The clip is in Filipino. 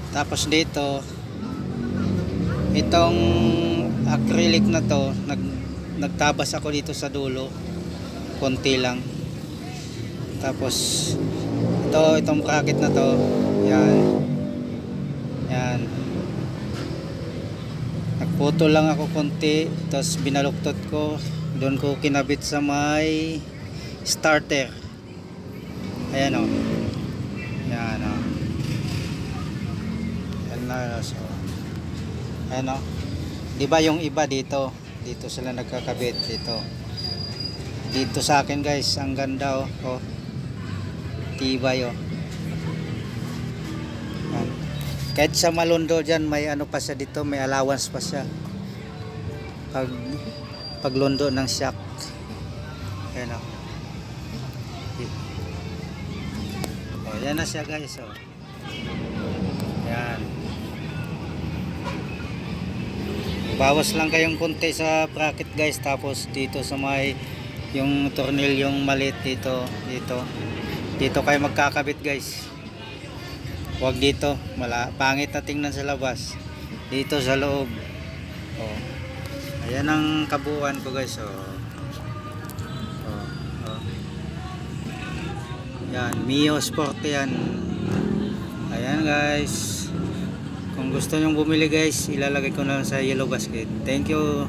Tapos dito, itong acrylic na to, nagtabas ako dito sa dulo, konti lang. Tapos itong bracket na to, yan, yan, nagputol lang ako konti, tapos binaluktot ko, doon ko kinabit sa may starter. Ayan o, yan o, yan na. So ayan o, diba yung iba dito sila nagkakabit dito sa akin guys, ang ganda oh, tibay oh. Yan. Kahit sa Malundo dyan, may ano pa siya dito, may allowance pa siya paglundo ng shock. Ayan oh. Oh, yan na siya guys oh. Yan, bawas lang kayong konti sa bracket guys. Tapos dito sa may yung tornilyong maliit dito kayo magkakabit guys. Huwag dito, pangit na tingnan sa labas, dito sa loob. Oh, ayan ang kabuuan ko guys oh. Yan, Mio Sport yan. Ayan guys, kung gusto nyong bumili guys, ilalagay ko na sa yellow basket. Thank you.